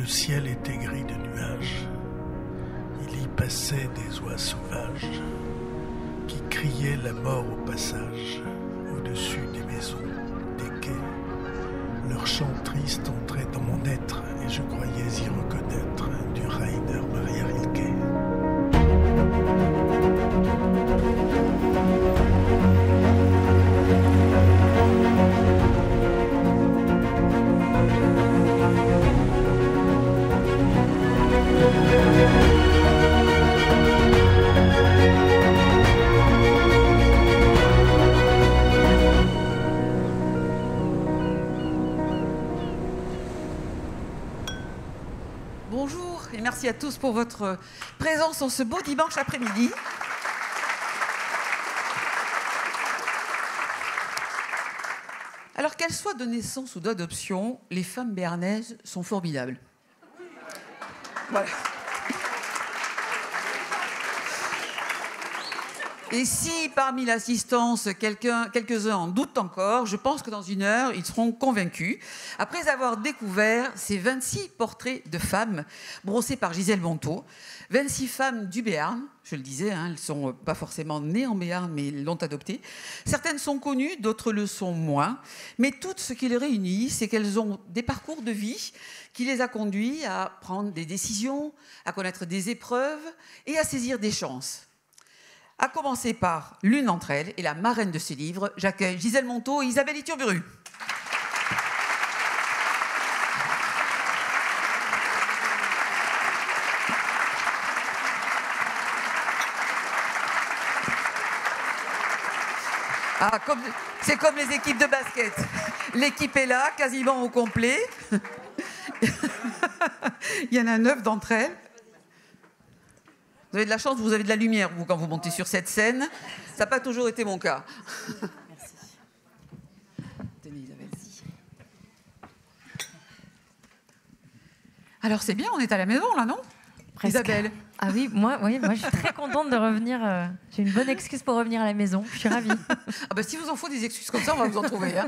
Le ciel était gris de nuages. Il y passait des oies sauvages qui criaient la mort au passage, au-dessus des maisons, des quais. Leur chant triste entrait dans mon être et je croyais y reconnaître du Rainer Maria Rilke. Bonjour et merci à tous pour votre présence en ce beau dimanche après-midi. Alors qu'elles soient de naissance ou d'adoption, les femmes béarnaises sont formidables. Voilà. Et si parmi l'assistance, quelques-uns en doutent encore, je pense que dans une heure, ils seront convaincus. Après avoir découvert ces 26 portraits de femmes brossés par Gisèle Monteau, 26 femmes du Béarn, je le disais, elles ne sont pas forcément nées en Béarn, mais l'ont adoptées. Certaines sont connues, d'autres le sont moins. Mais tout ce qui les réunit, c'est qu'elles ont des parcours de vie qui les a conduits à prendre des décisions, à connaître des épreuves et à saisir des chances. À commencer par l'une d'entre elles, et la marraine de ce livre, j'accueille Gisèle Monteau et Isabelle Iturburu. Ah, c'est comme les équipes de basket. L'équipe est là, quasiment au complet. Il y en a 9 d'entre elles. Vous avez de la chance, vous avez de la lumière, vous, quand vous montez sur cette scène. Ça n'a pas toujours été mon cas. Merci. Tenez, Isabelle. Alors, c'est bien, on est à la maison, là, non? Presque. Isabelle. Ah oui, moi, je suis très contente de revenir. J'ai une bonne excuse pour revenir à la maison. Je suis ravie. Ah bah, si vous en faut des excuses comme ça, on va vous en trouver. Hein.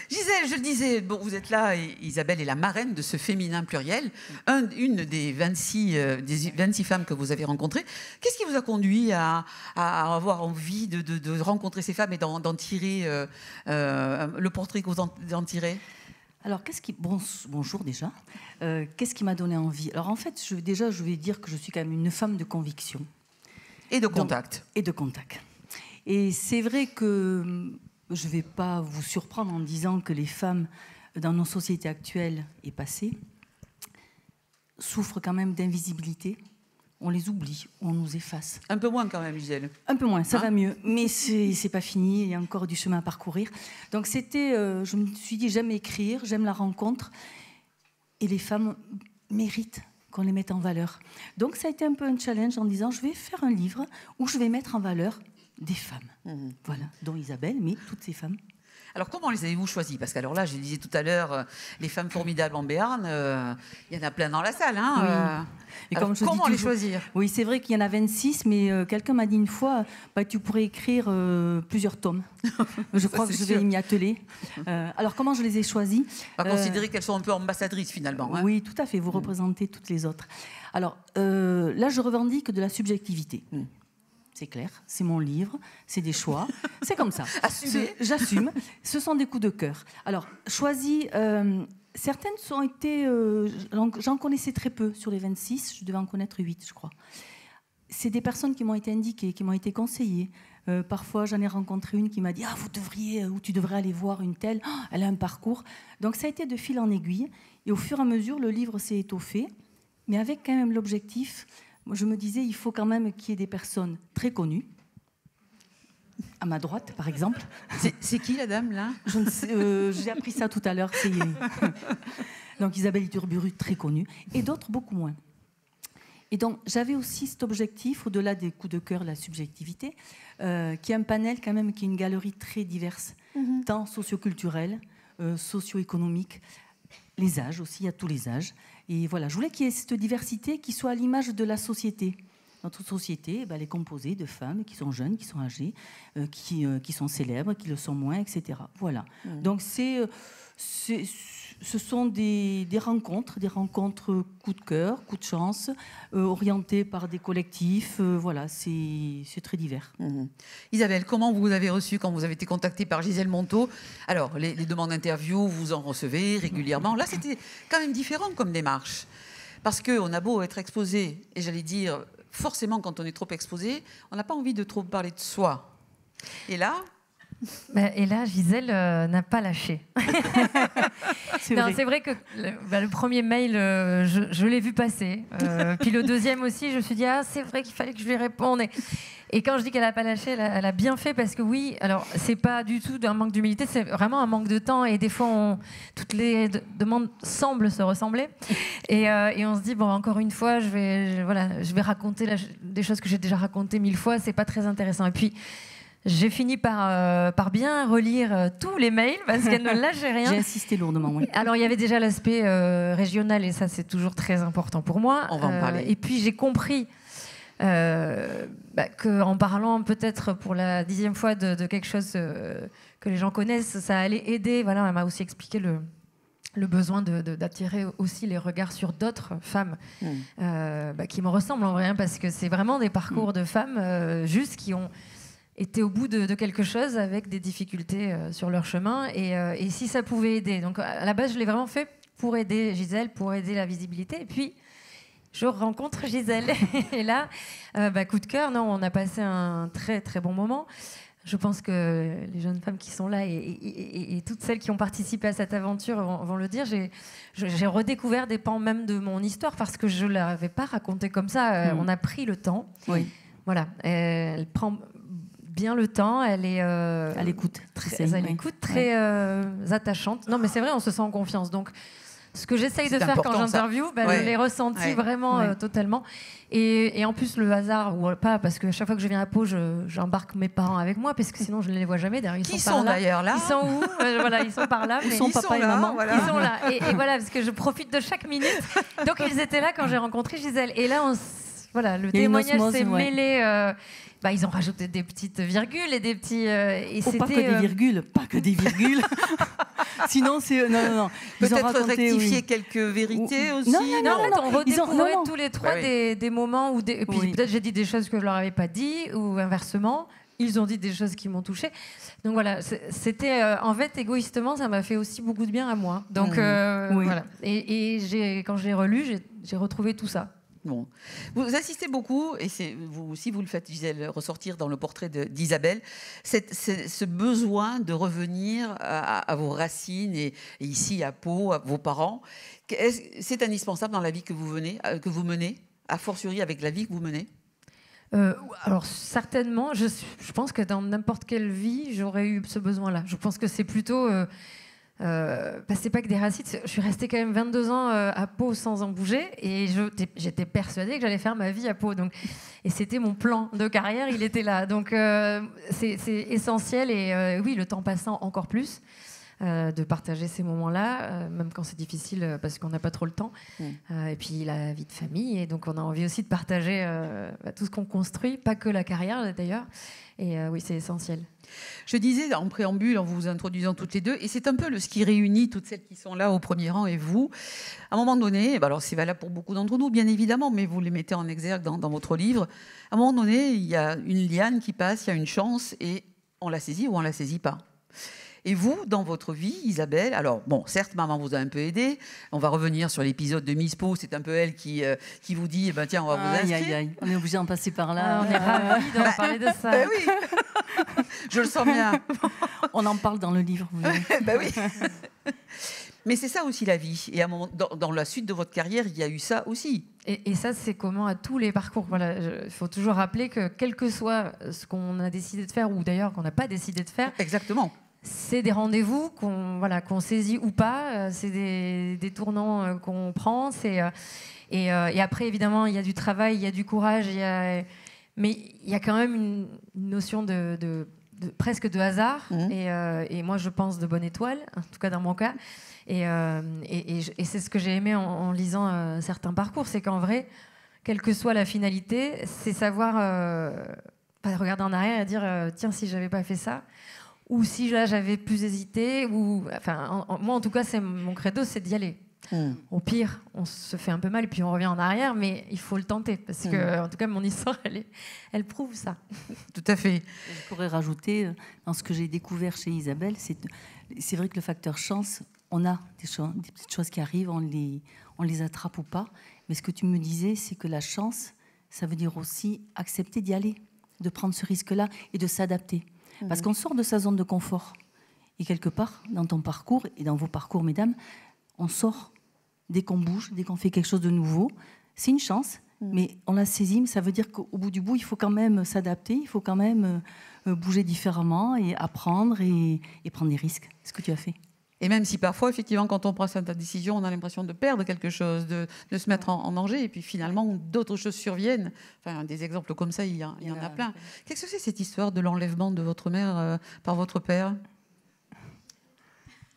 Gisèle, je le disais, bon, vous êtes là, et Isabelle est la marraine de ce féminin pluriel, une des 26 femmes que vous avez rencontrées. Qu'est-ce qui vous a conduit à avoir envie de rencontrer ces femmes et d'en tirer le portrait que vous en tirez? Alors, bonjour déjà. Qu'est-ce qui m'a donné envie? Alors, en fait, je vais dire que je suis quand même une femme de conviction. Et de contact. Et de contact. Et c'est vrai que je ne vais pas vous surprendre en disant que les femmes, dans nos sociétés actuelles et passées, souffrent quand même d'invisibilité. On les oublie, on nous efface. Un peu moins quand même, Gisèle. Un peu moins, ça va mieux. Mais c'est pas fini, il y a encore du chemin à parcourir. Donc je me suis dit, j'aime écrire, j'aime la rencontre. Et les femmes méritent qu'on les mette en valeur. Donc ça a été un peu un challenge en disant, je vais faire un livre où je vais mettre en valeur des femmes. Voilà, dont Isabelle, mais toutes ces femmes. Alors, comment les avez-vous choisies? Parce qu'alors là, je disais tout à l'heure, les femmes formidables en Béarn, il y en a plein dans la salle. Hein, oui. Alors, comment les choisir? Oui, c'est vrai qu'il y en a 26, mais quelqu'un m'a dit une fois, tu pourrais écrire plusieurs tomes. Je crois que je vais m'y atteler. Alors, comment je les ai choisies? On va considérer qu'elles sont un peu ambassadrices, finalement. Hein. Oui, tout à fait. Vous représentez toutes les autres. Alors, là, je revendique de la subjectivité. C'est clair, c'est mon livre, c'est des choix, c'est comme ça. J'assume, ce sont des coups de cœur. Alors, choisis, certaines ont été, j'en connaissais très peu sur les 26, je devais en connaître 8, je crois. C'est des personnes qui m'ont été indiquées, qui m'ont été conseillées. Parfois, j'en ai rencontré une qui m'a dit « Ah, vous devriez, ou tu devrais aller voir une telle, oh, elle a un parcours. » Donc, ça a été de fil en aiguille. Et au fur et à mesure, le livre s'est étoffé, mais avec quand même l'objectif... Moi, je me disais, il faut quand même qu'il y ait des personnes très connues. À ma droite, par exemple. C'est qui, la dame, là? Je ne sais, j'ai appris ça tout à l'heure. Donc, Isabelle Iturburu, très connue. Et d'autres, beaucoup moins. Et donc, j'avais aussi cet objectif, au-delà des coups de cœur, la subjectivité, qui est un panel, quand même, qui est une galerie très diverse, tant socioculturelle, socio-économique, les âges aussi, il y a tous les âges. Et voilà, je voulais qu'il y ait cette diversité qui soit à l'image de la société. Notre société, elle est composée de femmes qui sont jeunes, qui sont âgées, qui sont célèbres, qui le sont moins, etc. Voilà. Donc Ce sont des rencontres coup de cœur, coup de chance, orientées par des collectifs. Voilà, c'est très divers. Isabelle, comment vous avez reçu quand vous avez été contactée par Gisèle Monteau? Alors, les demandes d'interview, vous en recevez régulièrement. Là, c'était quand même différent comme démarche. Parce qu'on a beau être exposé, et j'allais dire, forcément, quand on est trop exposé, on n'a pas envie de trop parler de soi. Et là... Et là, Gisèle n'a pas lâché. C'est vrai que le premier mail, je l'ai vu passer. Puis le deuxième aussi, je me suis dit, c'est vrai qu'il fallait que je lui réponde. Et quand je dis qu'elle n'a pas lâché, elle a bien fait parce que oui, alors c'est pas du tout un manque d'humilité, c'est vraiment un manque de temps. Et des fois, toutes les demandes semblent se ressembler. Et on se dit, bon, encore une fois, je vais raconter des choses que j'ai déjà racontées 1000 fois, c'est pas très intéressant. Et puis, j'ai fini par bien relire tous les mails parce qu'elle ne lâchait rien. J'ai insisté lourdement, oui. Alors, il y avait déjà l'aspect régional et ça, c'est toujours très important pour moi. On va en parler. Et puis, j'ai compris qu'en parlant peut-être pour la 10e fois de quelque chose que les gens connaissent, ça allait aider. Voilà, elle m'a aussi expliqué le besoin d'attirer aussi les regards sur d'autres femmes qui me ressemblent en vrai, hein, parce que c'est vraiment des parcours de femmes juste qui ont étaient au bout de quelque chose avec des difficultés sur leur chemin et si ça pouvait aider. Donc à la base, je l'ai vraiment fait pour aider Gisèle, pour aider la visibilité. Et puis, je rencontre Gisèle. Et là, coup de cœur, non, on a passé un très, très bon moment. Je pense que les jeunes femmes qui sont là et toutes celles qui ont participé à cette aventure vont le dire. J'ai redécouvert des pans même de mon histoire parce que je ne l'avais pas raconté comme ça. On a pris le temps. Oui. Voilà. Elle prend bien le temps, elle est à l'écoute, très attachante. Non, mais c'est vrai, on se sent en confiance. Donc, ce que j'essaye de faire quand j'interviewe, je l'ai ressenti vraiment totalement. Et en plus, le hasard, ou pas, parce que chaque fois que je viens à Pau, j'embarque mes parents avec moi, parce que sinon, je ne les vois jamais. D'ailleurs, ils sont d'ailleurs là. Ils sont où? Voilà, ils sont par là. Ils sont papa et maman. Voilà. Ils sont là. Et voilà, parce que je profite de chaque minute. Donc, ils étaient là quand j'ai rencontré Gisèle. Et là, le témoignage s'est mêlé... ils ont rajouté des petites virgules et des petits... pas que des virgules. Sinon, c'est... Non. Peut-être rectifier quelques vérités aussi. Non, on redécouvrait tous les trois des moments où... Et puis peut-être j'ai dit des choses que je leur avais pas dit, ou inversement. Ils ont dit des choses qui m'ont touchée. Donc voilà, c'était... en fait, égoïstement, ça m'a fait aussi beaucoup de bien à moi. Donc voilà. Et quand je l'ai relu, j'ai retrouvé tout ça. Bon. Vous insistez beaucoup, et vous aussi vous le faites, Gisèle, ressortir dans le portrait d'Isabelle, ce besoin de revenir à vos racines et ici à Pau, à vos parents. C'est indispensable dans la vie que vous menez, a fortiori avec la vie que vous menez? Alors certainement, je pense que dans n'importe quelle vie, j'aurais eu ce besoin-là. Je pense que c'est plutôt... c'est pas que des racines. Je suis restée quand même 22 ans à Pau sans en bouger et j'étais persuadée que j'allais faire ma vie à Pau. Et c'était mon plan de carrière, il était là. Donc c'est essentiel et oui, le temps passant encore plus, de partager ces moments-là, même quand c'est difficile parce qu'on n'a pas trop le temps. Et puis la vie de famille et donc on a envie aussi de partager tout ce qu'on construit, pas que la carrière d'ailleurs. Et oui, c'est essentiel. Je disais en préambule, en vous introduisant toutes les deux, et c'est un peu ce qui réunit toutes celles qui sont là au premier rang et vous. À un moment donné, alors c'est valable pour beaucoup d'entre nous, bien évidemment, mais vous les mettez en exergue dans votre livre. À un moment donné, il y a une liane qui passe, il y a une chance, et on la saisit ou on la saisit pas. Et vous, dans votre vie, Isabelle, alors bon, certes, maman vous a un peu aidé. On va revenir sur l'épisode de Miss Pau. C'est un peu elle qui vous dit, tiens, on va vous inscrire. On est obligé d'en passer par là. On est ravis d'en parler de ça. Oui. Je le sens bien. On en parle dans le livre. Oui. Mais c'est ça aussi la vie. Et à un moment, dans la suite de votre carrière, il y a eu ça aussi. Et ça, c'est commun à tous les parcours. Voilà, il faut toujours rappeler que quel que soit ce qu'on a décidé de faire, ou d'ailleurs qu'on n'a pas décidé de faire, exactement. C'est des rendez-vous qu'on saisit ou pas, c'est des tournants qu'on prend. Et après, évidemment, il y a du travail, il y a du courage, mais il y a quand même une notion presque de hasard. Et moi, je pense de bonne étoile, en tout cas dans mon cas. Et c'est ce que j'ai aimé en lisant certains parcours, c'est qu'en vrai, quelle que soit la finalité, c'est savoir regarder en arrière et dire tiens, si j'avais pas fait ça. ou si là j'avais plus hésité, ou enfin moi en tout cas c'est mon credo, c'est d'y aller. Au pire, on se fait un peu mal et puis on revient en arrière, mais il faut le tenter parce que en tout cas mon histoire elle prouve ça. Tout à fait. Je pourrais rajouter dans ce que j'ai découvert chez Isabelle, c'est vrai que le facteur chance, on a des petites choses qui arrivent, on les attrape ou pas, mais ce que tu me disais, c'est que la chance, ça veut dire aussi accepter d'y aller, de prendre ce risque-là et de s'adapter. Parce qu'on sort de sa zone de confort. Et quelque part, dans ton parcours et dans vos parcours, mesdames, on sort dès qu'on bouge, dès qu'on fait quelque chose de nouveau. C'est une chance, mais on la saisit, mais ça veut dire qu'au bout du bout, il faut quand même s'adapter, il faut quand même bouger différemment et apprendre et prendre des risques. C'est ce que tu as fait. Et même si parfois, effectivement, quand on prend certaines décisions, on a l'impression de perdre quelque chose, de se mettre en danger, et puis finalement, d'autres choses surviennent. Enfin, des exemples comme ça, il y en a plein. Qu'est-ce que c'est cette histoire de l'enlèvement de votre mère par votre père ?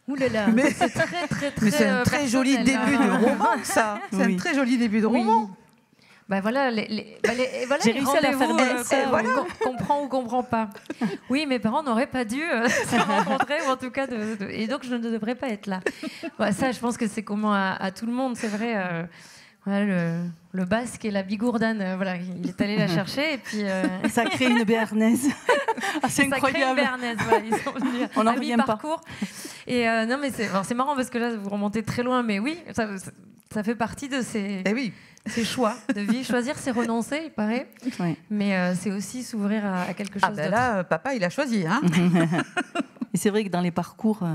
Ouh là là, c'est très mais c'est un très joli début de roman, ça. C'est un très joli début de roman. Ben voilà, voilà j'ai réussi à la faire comprend ou comprend pas. Oui, mes parents n'auraient pas dû se rencontrer, ou en tout cas, et donc je ne devrais pas être là. Bah, ça, je pense que c'est commun à tout le monde, c'est vrai. Voilà, le basque et la bigourdane, voilà, il est allé la chercher et puis ça crée une béarnaise. C'est incroyable. Ça crée une béarnaise, voilà, ils sont venus on n'en revient pas. Et non, mais c'est marrant parce que là, vous remontez très loin, mais oui, ça fait partie de ces. Eh oui. Ces choix de vie. Choisir, c'est renoncer, il paraît. Oui. Mais c'est aussi s'ouvrir à quelque chose d'autre. Là, papa, il a choisi. Hein. Et c'est vrai que dans les parcours,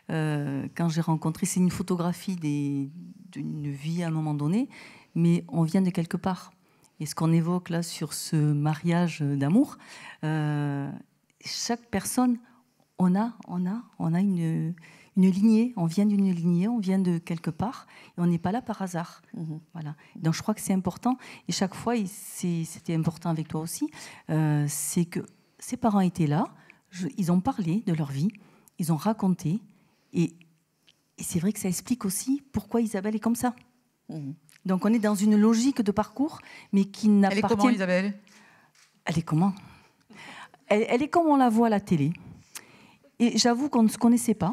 quand j'ai rencontré, c'est une photographie d'une vie à un moment donné, mais on vient de quelque part. Et ce qu'on évoque là sur ce mariage d'amour, chaque personne, on a une lignée, on vient d'une lignée, on vient de quelque part, et on n'est pas là par hasard. Voilà. Donc je crois que c'est important, et chaque fois, c'était important avec toi aussi, c'est que ses parents étaient là, ils ont parlé de leur vie, ils ont raconté, et c'est vrai que ça explique aussi pourquoi Isabelle est comme ça. Donc on est dans une logique de parcours, mais qui n'appartient... Elle est comment, Isabelle ? Elle est comment ? Elle est comme on la voit à la télé. Et j'avoue qu'on ne se connaissait pas.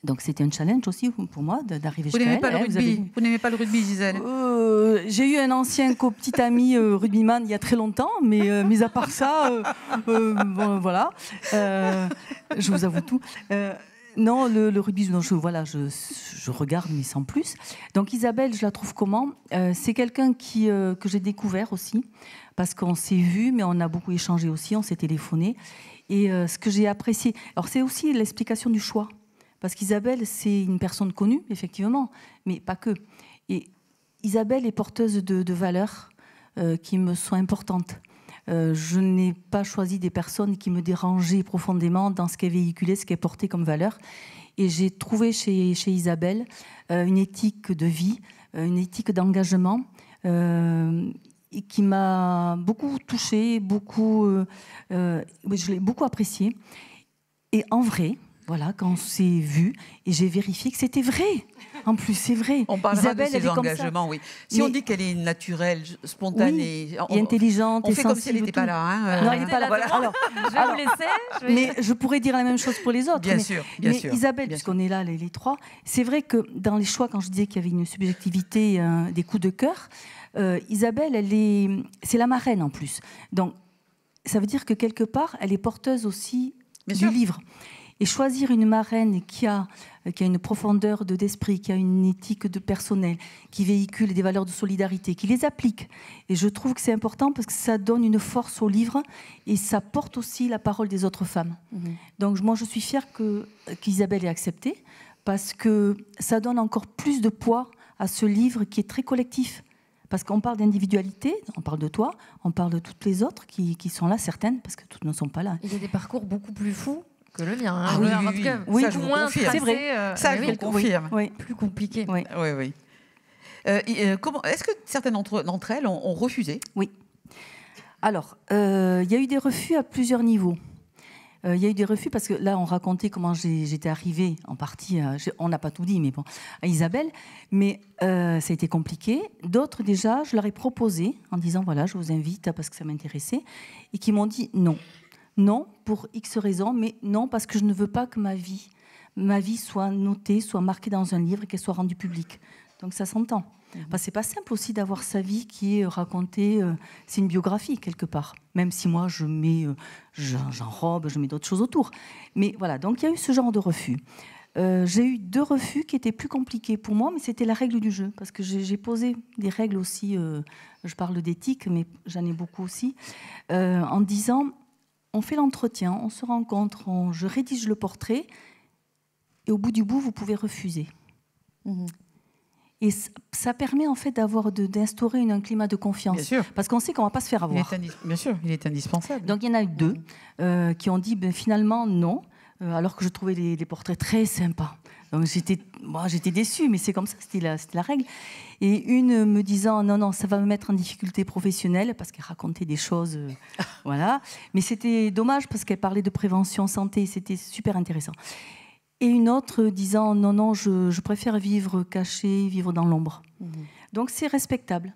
Donc c'était un challenge aussi pour moi d'arriver jusqu'à elle. Vous n'aimez pas le rugby, Gisèle ? J'ai eu un ancien petit ami rugbyman il y a très longtemps, mais mis à part ça, bon, voilà. Je vous avoue tout. Non, le rugby, non, je regarde, mais sans plus. Donc Isabelle, je la trouve comment ? C'est quelqu'un que j'ai découvert aussi, parce qu'on s'est vu, mais on a beaucoup échangé aussi, on s'est téléphoné. Et ce que j'ai apprécié, alors c'est aussi l'explication du choix. Parce qu'Isabelle, c'est une personne connue, effectivement, mais pas que. Et Isabelle est porteuse de valeurs qui me sont importantes. Je n'ai pas choisi des personnes qui me dérangeaient profondément dans ce qu'elle véhiculait, ce qu'elle portait comme valeur. Et j'ai trouvé chez Isabelle une éthique de vie, une éthique d'engagement qui m'a beaucoup touchée, je l'ai beaucoup appréciée. Et en vrai... Voilà, quand on s'est vu, et j'ai vérifié que c'était vrai. En plus, c'est vrai. On parlera Isabelle, de ses engagements, oui. Si on dit qu'elle est naturelle, spontanée... Oui, et intelligente, on fait comme si elle n'était pas là. Hein. Non, elle n'est pas là. Voilà. Alors, je vais vous laisser. Mais je pourrais dire la même chose pour les autres. Bien sûr. Isabelle, puisqu'on est là, les trois, c'est vrai que dans les choix, quand je disais qu'il y avait une subjectivité, des coups de cœur, Isabelle, c'est la marraine en plus. Donc, ça veut dire que quelque part, elle est porteuse aussi du livre. Et choisir une marraine qui a une profondeur d'esprit, qui a une éthique de personnel, qui véhicule des valeurs de solidarité, qui les applique. Et je trouve que c'est important parce que ça donne une force au livre et ça porte aussi la parole des autres femmes. Donc moi, je suis fière qu'Isabelle ait accepté parce que ça donne encore plus de poids à ce livre qui est très collectif. Parce qu'on parle d'individualité, on parle de toi, on parle de toutes les autres qui sont là, certaines, parce que toutes ne sont pas là. Il y a des parcours beaucoup plus fous que le mien. Hein. Oui, ça, je vous confirme. C'est vrai. Ça, je vous confirme. Oui. Plus compliqué. Oui. Est-ce que certaines d'entre elles ont refusé ? Oui. Alors, il y a eu des refus à plusieurs niveaux. Il y a eu des refus parce que là, on racontait comment j'étais arrivée en partie, on n'a pas tout dit, mais bon, à Isabelle. Mais ça a été compliqué. D'autres, déjà, je leur ai proposé en disant, voilà, je vous invite parce que ça m'intéressait. Et qui m'ont dit non. non, pour X raisons, mais non, parce que je ne veux pas que ma vie soit notée, soit marquée dans un livre et qu'elle soit rendue publique. Donc ça s'entend. C'est pas simple aussi d'avoir sa vie qui est racontée, c'est une biographie quelque part, même si moi j'enrobe, je mets d'autres choses autour. Mais voilà, donc il y a eu ce genre de refus. J'ai eu 2 refus qui étaient plus compliqués pour moi, mais c'était la règle du jeu, parce que j'ai posé des règles aussi, je parle d'éthique, mais j'en ai beaucoup aussi, en disant, on fait l'entretien, on se rencontre, je rédige le portrait, et au bout du bout, vous pouvez refuser. Et ça permet en fait d'instaurer un climat de confiance. Bien sûr. Parce qu'on sait qu'on ne va pas se faire avoir. Bien sûr, il est indispensable. Donc il y en a eu 2 qui ont dit finalement non, alors que je trouvais les portraits très sympas. Donc j'étais déçue, mais c'est comme ça, c'était la règle. Et une me disant non, ça va me mettre en difficulté professionnelle parce qu'elle racontait des choses, voilà. Mais c'était dommage parce qu'elle parlait de prévention santé, c'était super intéressant. Et une autre disant non, je préfère vivre caché, vivre dans l'ombre. Donc c'est respectable,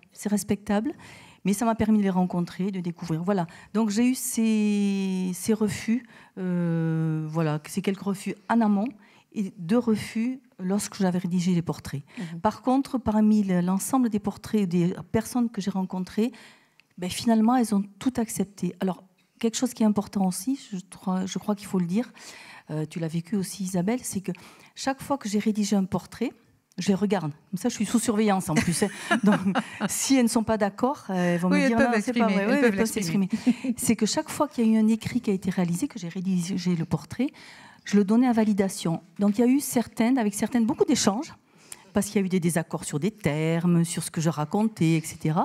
mais ça m'a permis de les rencontrer, de découvrir. Voilà. Donc j'ai eu ces refus, voilà, ces quelques refus en amont et 2 refus lorsque j'avais rédigé les portraits. Par contre, parmi l'ensemble des portraits des personnes que j'ai rencontrées, finalement elles ont tout accepté. Alors quelque chose qui est important aussi, je crois qu'il faut le dire. Tu l'as vécu aussi Isabelle, c'est que chaque fois que j'ai rédigé un portrait, je les regarde. Comme ça, je suis sous surveillance en plus. Donc, si elles ne sont pas d'accord, elles vont me dire non, c'est pas vrai. Elles peuvent s'exprimer. C'est que chaque fois qu'il y a eu un écrit qui a été réalisé, que j'ai rédigé le portrait, je le donnais à validation. Donc il y a eu avec certaines beaucoup d'échanges, parce qu'il y a eu des désaccords sur des termes, sur ce que je racontais, etc.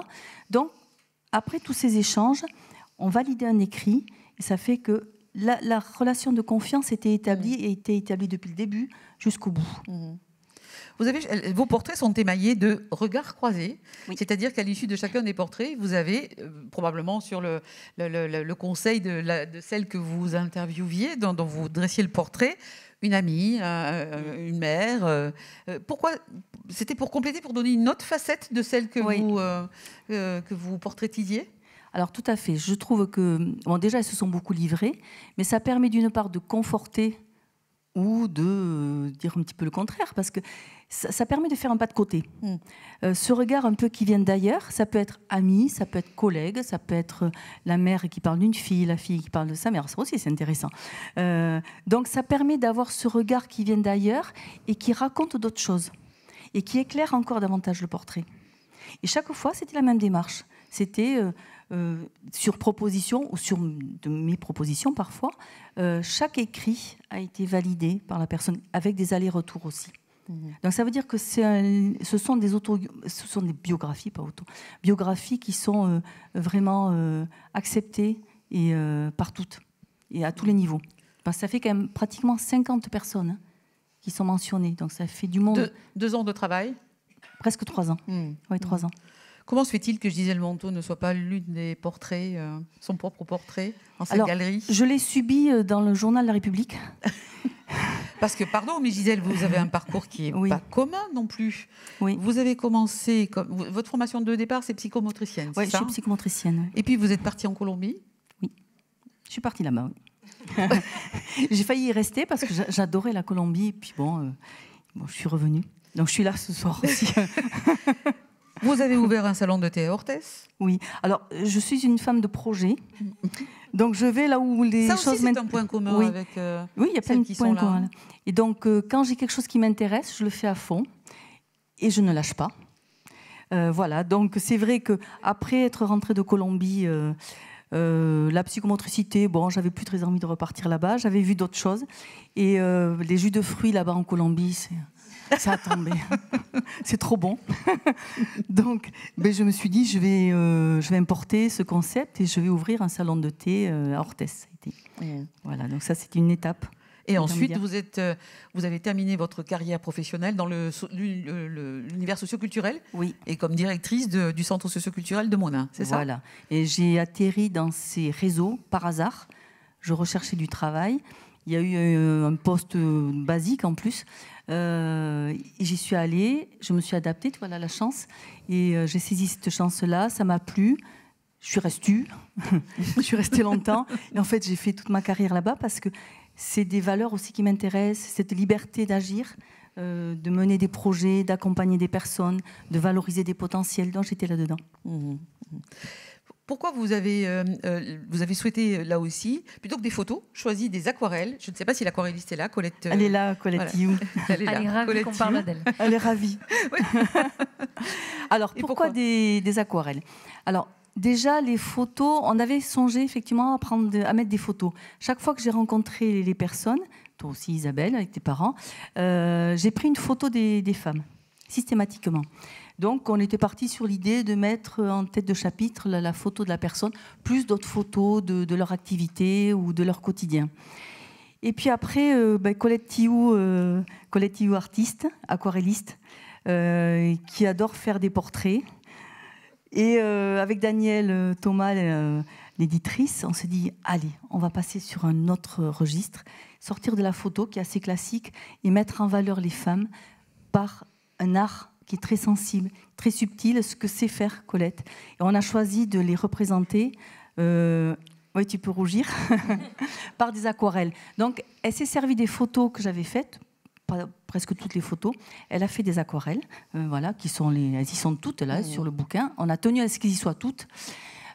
Donc après tous ces échanges, on validait un écrit, et ça fait que la relation de confiance était établie et était établie depuis le début jusqu'au bout. Vos portraits sont émaillés de regards croisés, c'est-à-dire qu'à l'issue de chacun des portraits, vous avez probablement sur le conseil de celle que vous interviewiez, dont vous dressiez le portrait, une amie, une mère. Pourquoi ? C'était pour compléter, pour donner une autre facette de celle que vous portraitisiez ? Alors tout à fait. Je trouve que déjà elles se sont beaucoup livrées, mais ça permet d'une part de conforter ou de dire un petit peu le contraire, parce que ça permet de faire un pas de côté. Ce regard un peu qui vient d'ailleurs, ça peut être ami, ça peut être collègue, ça peut être la mère qui parle d'une fille, la fille qui parle de sa mère. Ça aussi, c'est intéressant. Donc ça permet d'avoir ce regard qui vient d'ailleurs et qui raconte d'autres choses et qui éclaire encore davantage le portrait. Et chaque fois, c'était la même démarche. C'était sur proposition ou sur de mes propositions parfois, chaque écrit a été validé par la personne avec des allers-retours aussi. Donc ça veut dire que ce sont des biographies, biographies qui sont vraiment acceptées et par toutes et à tous les niveaux. Parce que ça fait quand même pratiquement 50 personnes qui sont mentionnées. Donc ça fait du monde. 2 ans de travail ? Presque 3 ans. Oui, 3 ans. Comment se fait-il que Gisèle Monteau ne soit pas l'une des portraits, son propre portrait, en cette galerie ? Je l'ai subi dans le journal La République. Parce que, pardon, mais Gisèle, vous avez un parcours qui n'est pas commun non plus. Oui. Vous avez commencé, votre formation de départ, c'est psychomotricienne, c'est ça ? Oui, je suis psychomotricienne. Oui. Et puis vous êtes partie en Colombie ? Oui, je suis partie là-bas, oui. J'ai failli y rester parce que j'adorais la Colombie. Et puis je suis revenue. Donc je suis là ce soir aussi. Vous avez ouvert un salon de thé à Orthès ? Oui. Alors, je suis une femme de projet. Donc, je vais là où les choses... Ça aussi, c'est un point commun avec oui, il y a plein de points communs. Et donc, quand j'ai quelque chose qui m'intéresse, je le fais à fond. Et je ne lâche pas. Voilà. Donc, c'est vrai qu'après être rentrée de Colombie, la psychomotricité, j'avais plus très envie de repartir là-bas. J'avais vu d'autres choses. Et les jus de fruits là-bas en Colombie, ça a tombé. C'est trop bon. Donc, je me suis dit, je vais importer ce concept et je vais ouvrir un salon de thé à Orthès. Voilà, donc ça, c'est une étape. Et ensuite, vous avez terminé votre carrière professionnelle dans l'univers socioculturel, et comme directrice du centre socioculturel de Monin, c'est ça ? Voilà. Et j'ai atterri dans ces réseaux par hasard. Je recherchais du travail. Il y a eu un poste basique en plus. J'y suis allée, je me suis adaptée, voilà la chance. Et j'ai saisi cette chance-là, ça m'a plu. je suis restée longtemps. Et en fait, j'ai fait toute ma carrière là-bas parce que c'est des valeurs aussi qui m'intéressent, cette liberté d'agir, de mener des projets, d'accompagner des personnes, de valoriser des potentiels. Donc j'étais là-dedans. Pourquoi vous avez souhaité, là aussi, plutôt que des photos, choisi des aquarelles? Je ne sais pas si l'aquarelliste est là, Colette. Elle est là, Colette Thiou. Elle est ravie qu'on parle d'elle. Elle est ravie. Alors, pourquoi des aquarelles? Alors, déjà, les photos, on avait songé effectivement à mettre des photos. Chaque fois que j'ai rencontré les personnes, toi aussi Isabelle, avec tes parents, j'ai pris une photo des femmes, systématiquement. Donc, on était parti sur l'idée de mettre en tête de chapitre la photo de la personne, plus d'autres photos de leur activité ou de leur quotidien. Et puis après, Colette Thiou, artiste, aquarelliste, qui adore faire des portraits. Et avec Danielle Thomas, l'éditrice, on s'est dit, allez, on va passer sur un autre registre, sortir de la photo qui est assez classique et mettre en valeur les femmes par un art qui est très sensible, très subtil, ce que sait faire Colette. Et on a choisi de les représenter, oui, tu peux rougir, par des aquarelles. Donc, elle s'est servie des photos que j'avais faites, presque toutes les photos. Elle a fait des aquarelles, voilà, elles y sont toutes là sur le bouquin. On a tenu à ce qu'elles y soient toutes.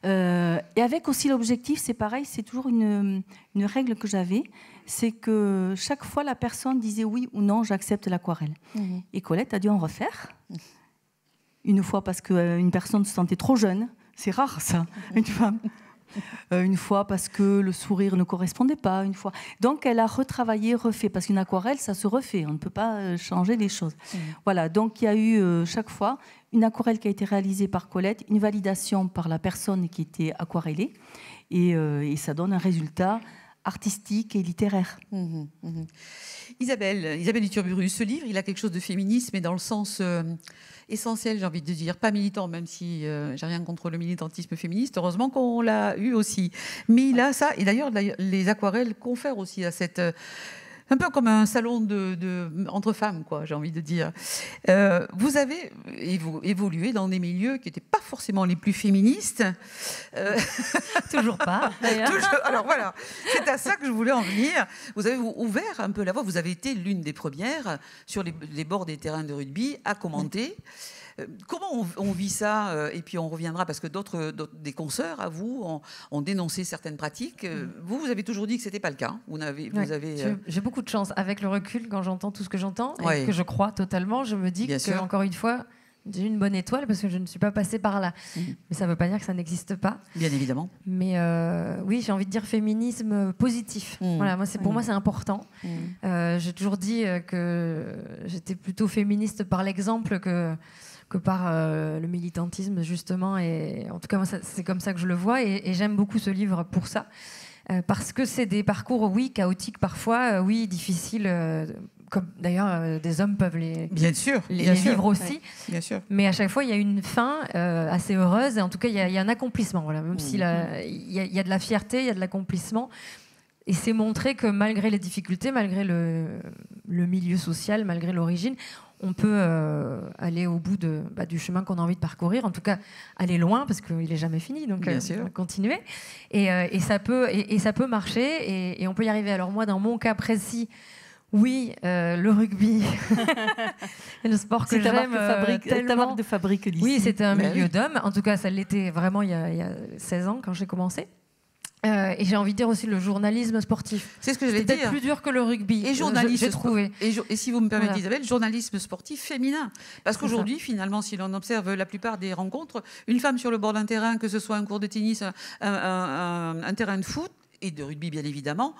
Et avec aussi l'objectif, c'est pareil, c'est toujours une règle que j'avais, c'est que chaque fois la personne disait oui ou non, j'accepte l'aquarelle. Et Colette a dû en refaire. Une fois parce qu'une personne se sentait trop jeune, c'est rare ça, une femme. Une fois parce que le sourire ne correspondait pas, une fois. Donc elle a retravaillé, refait, parce qu'une aquarelle, ça se refait, on ne peut pas changer les choses. Voilà, donc il y a eu chaque fois une aquarelle qui a été réalisée par Colette, une validation par la personne qui était aquarellée, et ça donne un résultat artistique et littéraire. Isabelle Iturburu, ce livre, il a quelque chose de féministe, mais dans le sens essentiel, j'ai envie de dire, pas militant, même si j'ai rien contre le militantisme féministe, heureusement qu'on l'a eu aussi. Mais il a ça, et d'ailleurs, les aquarelles confèrent aussi à cette... un peu comme un salon entre femmes, quoi, j'ai envie de dire. Vous avez évolué dans des milieux qui n'étaient pas forcément les plus féministes. Toujours pas, d'ailleurs. Alors voilà, c'est à ça que je voulais en venir. Vous avez ouvert un peu la voie. Vous avez été l'une des premières sur les bords des terrains de rugby à commenter. Comment on vit ça? Et puis on reviendra parce que des consoeurs à vous ont dénoncé certaines pratiques. Vous avez toujours dit que ce n'était pas le cas. J'ai beaucoup de chance. Avec le recul, quand j'entends tout ce que j'entends et que je crois totalement, je me dis encore une fois, j'ai une bonne étoile parce que je ne suis pas passée par là. Mais ça ne veut pas dire que ça n'existe pas. Bien évidemment. Mais oui, j'ai envie de dire féminisme positif. Voilà, pour moi, c'est important. J'ai toujours dit que j'étais plutôt féministe par l'exemple que par le militantisme, justement. Et en tout cas, moi, c'est comme ça que je le vois. Et j'aime beaucoup ce livre pour ça. Parce que c'est des parcours, oui, chaotiques parfois, oui, difficiles, comme d'ailleurs des hommes peuvent les vivre aussi. Bien sûr. Mais à chaque fois, il y a une fin assez heureuse. Et en tout cas, il y a un accomplissement. Voilà. Même s'il y a de la fierté, il y a de l'accomplissement. Et c'est montrer que malgré les difficultés, malgré le milieu social, malgré l'origine, on peut aller au bout du chemin qu'on a envie de parcourir, en tout cas aller loin, parce qu'il n'est jamais fini, donc on va continuer. Et ça peut marcher, et on peut y arriver. Alors moi, dans mon cas précis, oui, le rugby, le sport que j'aime tellement. Ta marque de fabrique d'ici. Oui, c'était un milieu d'hommes. En tout cas, ça l'était vraiment il y a 16 ans, quand j'ai commencé. Et j'ai envie de dire aussi le journalisme sportif. C'est ce que je vais dire. C'est peut-être plus dur que le rugby. Et journalisme, j'ai trouvé. Et si vous me permettez, Isabelle, journalisme sportif féminin. Parce qu'aujourd'hui, finalement, si l'on observe la plupart des rencontres, une femme sur le bord d'un terrain, que ce soit un cours de tennis, un terrain de foot et de rugby, bien évidemment,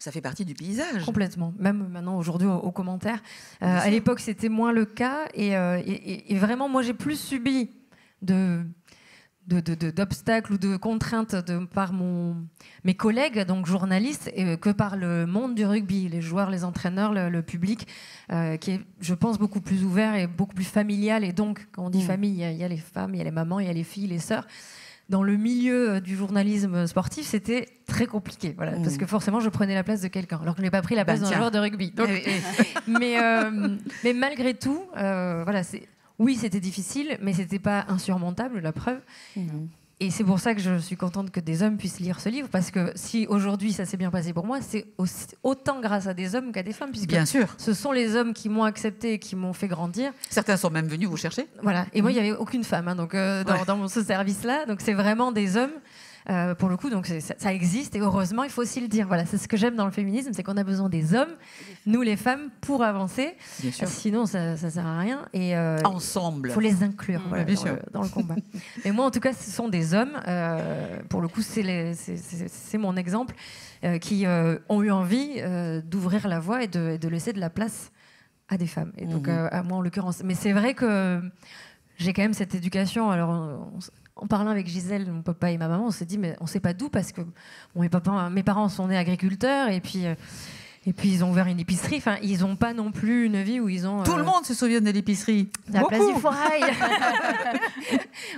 ça fait partie du paysage. Complètement. Même maintenant, aujourd'hui, aux commentaires. À l'époque, c'était moins le cas. Et vraiment, moi, j'ai plus subi d'obstacles ou de contraintes par mes collègues, donc journalistes, que par le monde du rugby, les joueurs, les entraîneurs, le public, qui est, je pense, beaucoup plus ouvert et beaucoup plus familial. Et donc, quand on dit famille, il y a les femmes, il y a les mamans, il y a les filles, les sœurs. Dans le milieu du journalisme sportif, c'était très compliqué, voilà, parce que forcément, je prenais la place de quelqu'un, alors que je n'ai pas pris la place d'un joueur de rugby. Donc, mais malgré tout, voilà, oui, c'était difficile, mais c'était pas insurmontable, la preuve. Et c'est pour ça que je suis contente que des hommes puissent lire ce livre, parce que si aujourd'hui ça s'est bien passé pour moi, c'est autant grâce à des hommes qu'à des femmes, puisque bien sûr, ce sont les hommes qui m'ont accepté et qui m'ont fait grandir. Certains sont même venus vous chercher. Voilà. Et moi, il n'y avait aucune femme donc, dans ce service-là. Donc c'est vraiment des hommes. Pour le coup, donc ça existe et heureusement, il faut aussi le dire. Voilà, c'est ce que j'aime dans le féminisme, c'est qu'on a besoin des hommes, nous les femmes, pour avancer. Bien sûr. Sinon, ça sert à rien. Et ensemble, il faut les inclure dans le combat. Mais moi, en tout cas, ce sont des hommes. Pour le coup, c'est mon exemple qui ont eu envie d'ouvrir la voie et de laisser de la place à des femmes. Et donc, à moi en l'occurrence. Mais c'est vrai que j'ai quand même cette éducation. Alors, en parlant avec Gisèle, mon papa et ma maman, on s'est dit, mais on ne sait pas d'où, parce que bon, mes parents sont nés agriculteurs, et puis ils ont ouvert une épicerie. Enfin, ils n'ont pas non plus une vie où ils ont... Tout le monde se souvient de l'épicerie. La place du Foirail.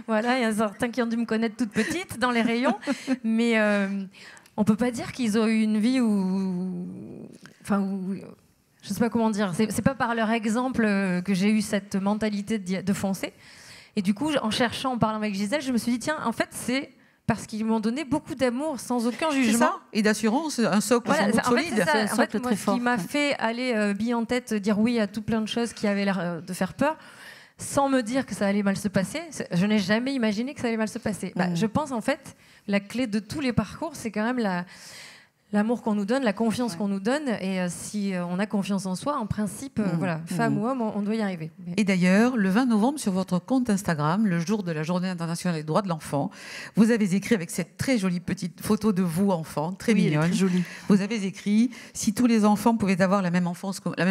Voilà, il y a certains qui ont dû me connaître toute petite dans les rayons. Mais on ne peut pas dire qu'ils ont eu une vie où... Enfin, je ne sais pas comment dire. C'est pas par leur exemple que j'ai eu cette mentalité de foncer. Et du coup, en cherchant, en parlant avec Gisèle, je me suis dit, tiens, en fait, c'est parce qu'ils m'ont donné beaucoup d'amour, sans aucun jugement. Ça, et d'assurance, un socle solide. C'est un socle très fort. Ce qui m'a fait aller bille en tête, dire oui à tout plein de choses qui avaient l'air de faire peur, sans me dire que ça allait mal se passer. Je n'ai jamais imaginé que ça allait mal se passer. Je pense, en fait, la clé de tous les parcours, c'est quand même l'amour qu'on nous donne, la confiance qu'on nous donne. Et si on a confiance en soi, en principe, femme ou homme, on doit y arriver. Et d'ailleurs, le 20 novembre, sur votre compte Instagram, le jour de la Journée internationale des droits de l'enfant, vous avez écrit, avec cette très jolie petite photo de vous, enfant, très mignonne, très jolie. Vous avez écrit « Si tous les enfants pouvaient avoir la même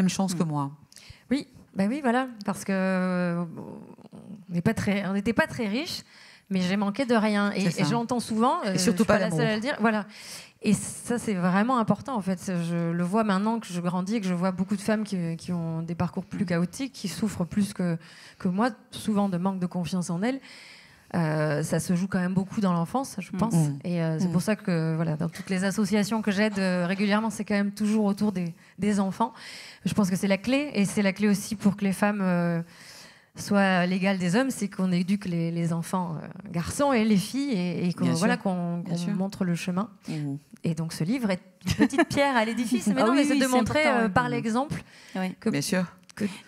chance que moi ». Oui, oui, voilà, parce que on n'était pas très riches, mais j'ai manqué de rien. Et je l'entends souvent. Et surtout pas la seule à le dire. Voilà. Et ça, c'est vraiment important, en fait. Je le vois maintenant que je grandis et que je vois beaucoup de femmes qui ont des parcours plus chaotiques, qui souffrent plus que moi, souvent de manque de confiance en elles. Ça se joue quand même beaucoup dans l'enfance, je pense. Et c'est pour ça que dans toutes les associations que j'aide régulièrement, c'est quand même toujours autour des enfants. Je pense que c'est la clé. Et c'est la clé aussi pour que les femmes... soit l'égal des hommes, c'est qu'on éduque les enfants garçons et les filles et qu'on montre le chemin. Et donc ce livre est une petite pierre à l'édifice, mais c'est de montrer par l'exemple que... Bien sûr.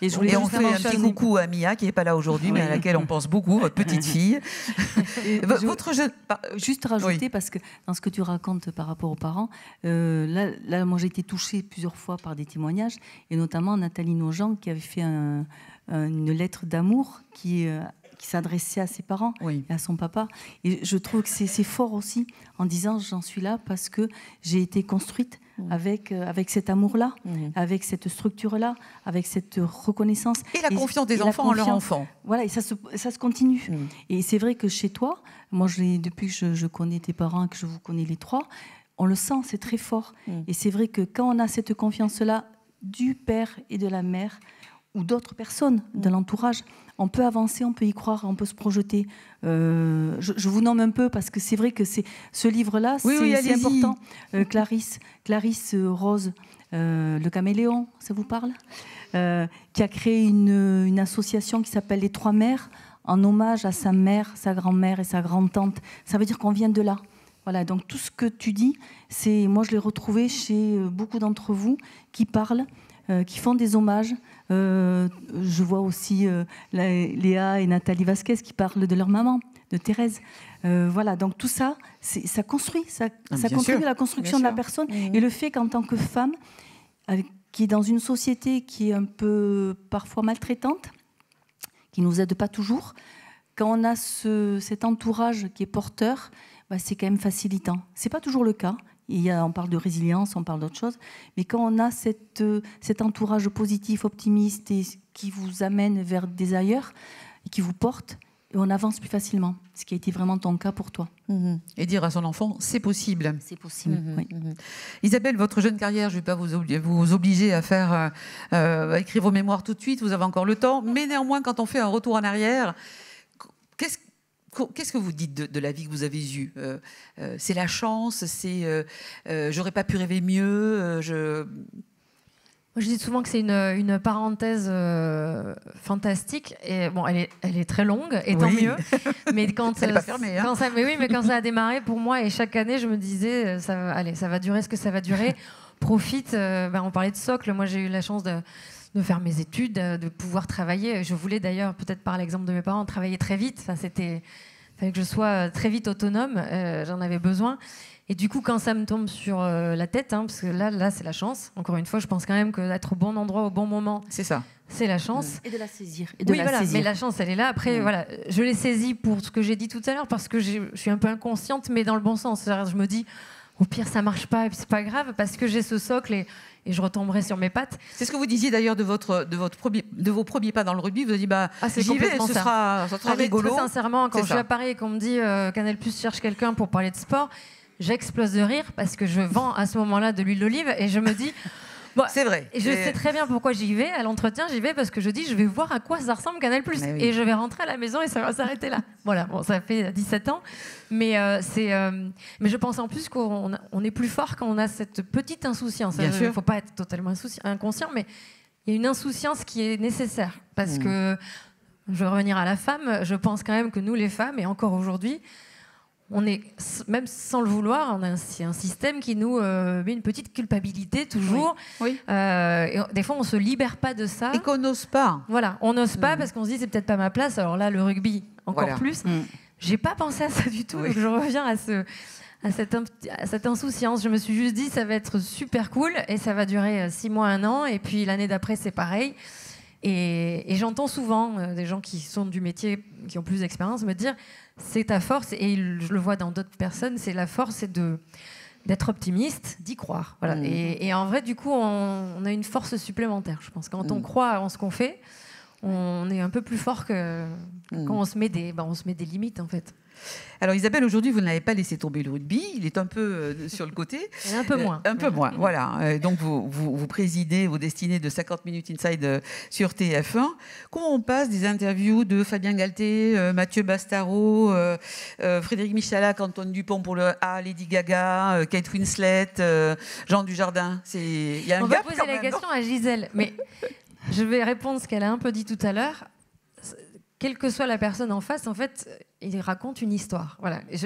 Et on fait un petit coucou à Mia, qui n'est pas là aujourd'hui, mais à laquelle on pense beaucoup, votre petite fille. Juste rajouter, parce que dans ce que tu racontes par rapport aux parents, là, moi j'ai été touchée plusieurs fois par des témoignages, et notamment Nathalie Nogent qui avait fait une lettre d'amour qui s'adressait à ses parents et à son papa. Et je trouve que c'est fort aussi en disant j'en suis là parce que j'ai été construite avec cet amour-là, avec cette structure-là, avec cette reconnaissance. Et la confiance des enfants en leurs enfants. Voilà, et ça se continue. Et c'est vrai que chez toi, moi depuis que je connais tes parents, que je vous connais les trois, on le sent, c'est très fort. Et c'est vrai que quand on a cette confiance-là du père et de la mère, ou d'autres personnes de l'entourage, on peut avancer, on peut y croire, on peut se projeter. Je vous nomme un peu parce que c'est vrai que ce livre-là, c'est important. Clarisse Rose, Le Caméléon, ça vous parle qui a créé une association qui s'appelle Les Trois Mères, en hommage à sa mère, sa grand-mère et sa grand-tante. Ça veut dire qu'on vient de là. Voilà, donc tout ce que tu dis, moi je l'ai retrouvé chez beaucoup d'entre vous qui parlent, qui font des hommages. Je vois aussi Léa et Nathalie Vasquez qui parlent de leur maman, de Thérèse. Voilà, donc tout ça, ça construit, ça contribue à la construction de la personne. Et le fait qu'en tant que femme, qui est dans une société qui est un peu parfois maltraitante, qui ne nous aide pas toujours, quand on a cet entourage qui est porteur, c'est quand même facilitant. Ce n'est pas toujours le cas. On parle de résilience, on parle d'autre chose. Mais quand on a cet entourage positif, optimiste, et qui vous amène vers des ailleurs, et qui vous porte, on avance plus facilement. Ce qui a été vraiment ton cas pour toi. Et dire à son enfant, c'est possible. C'est possible, oui. Isabelle, votre jeune carrière, je ne vais pas vous obliger à à écrire vos mémoires tout de suite, vous avez encore le temps. Mais néanmoins, quand on fait un retour en arrière, qu'est-ce que vous dites de la vie que vous avez eue c'est la chance, j'aurais pas pu rêver mieux. Moi, je dis souvent que c'est une parenthèse fantastique. Et bon, elle est très longue, et tant mieux. Mais quand elle n'est pas fermée. Hein. Mais quand ça a démarré pour moi, et chaque année, je me disais, ça va durer ce que ça va durer. Profite. On parlait de socle. Moi, j'ai eu la chance de faire mes études, de pouvoir travailler. Je voulais d'ailleurs, peut-être par l'exemple de mes parents, travailler très vite. Enfin, fallait que je sois très vite autonome. J'en avais besoin. Et du coup, quand ça me tombe sur la tête, parce que là, c'est la chance. Encore une fois, je pense quand même que d'être au bon endroit au bon moment, c'est ça. C'est la chance. Et de la saisir. Mais la chance, elle est là. Après, voilà, je l'ai saisie pour ce que j'ai dit tout à l'heure, parce que je suis un peu inconsciente, mais dans le bon sens. Je me dis, au pire, ça marche pas, et puis c'est pas grave, parce que j'ai ce socle et je retomberai sur mes pattes. C'est ce que vous disiez d'ailleurs de vos premiers pas dans le rugby. Vous avez dit, j'y vais, ce sera rigolo. Très sincèrement, quand je suis à Paris et qu'on me dit Canal+ cherche quelqu'un pour parler de sport, j'explose de rire parce que je vends à ce moment-là de l'huile d'olive et je me dis... Bon, c'est vrai. Et je sais très bien pourquoi j'y vais. À l'entretien, j'y vais parce que je dis je vais voir à quoi ça ressemble Canal+. Oui. Et je vais rentrer à la maison et ça va s'arrêter là. Voilà, bon, ça fait 17 ans. Mais je pense en plus qu'on est plus fort quand on a cette petite insouciance. Il ne faut pas être totalement inconscient, mais il y a une insouciance qui est nécessaire. Parce que, je vais revenir à la femme, je pense quand même que nous, les femmes, et encore aujourd'hui, on est, même sans le vouloir, c'est un système qui nous met une petite culpabilité toujours. Oui. Et des fois, on ne se libère pas de ça. Et qu'on n'ose pas. Voilà, on n'ose pas parce qu'on se dit c'est peut-être pas ma place. Alors là, le rugby, encore plus. J'ai pas pensé à ça du tout. Donc je reviens à cette insouciance. Je me suis juste dit ça va être super cool et ça va durer 6 mois, 1 an. Et puis l'année d'après, c'est pareil. Et j'entends souvent des gens qui sont du métier, qui ont plus d'expérience, me dire c'est ta force, et je le vois dans d'autres personnes, c'est la force, c'est d'être optimiste, d'y croire. Voilà. Et en vrai, du coup, on a une force supplémentaire, je pense. Quand on croit en ce qu'on fait, on est un peu plus fort que quand on se met des limites, en fait. Alors Isabelle, aujourd'hui, vous n'avez pas laissé tomber le rugby, il est un peu sur le côté. Et un peu moins. Un peu moins, voilà. Donc vous présidez vos destinées de 50 Minutes Inside sur TF1. Comment on passe des interviews de Fabien Galté, Mathieu Bastaro, Frédéric Michalak, Antoine Dupont pour le A, Lady Gaga, Kate Winslet, Jean Dujardin. Il y a un gap. On va poser la question à Gisèle, mais je vais répondre ce qu'elle a un peu dit tout à l'heure. Quelle que soit la personne en face, en fait, il raconte une histoire. Voilà. Et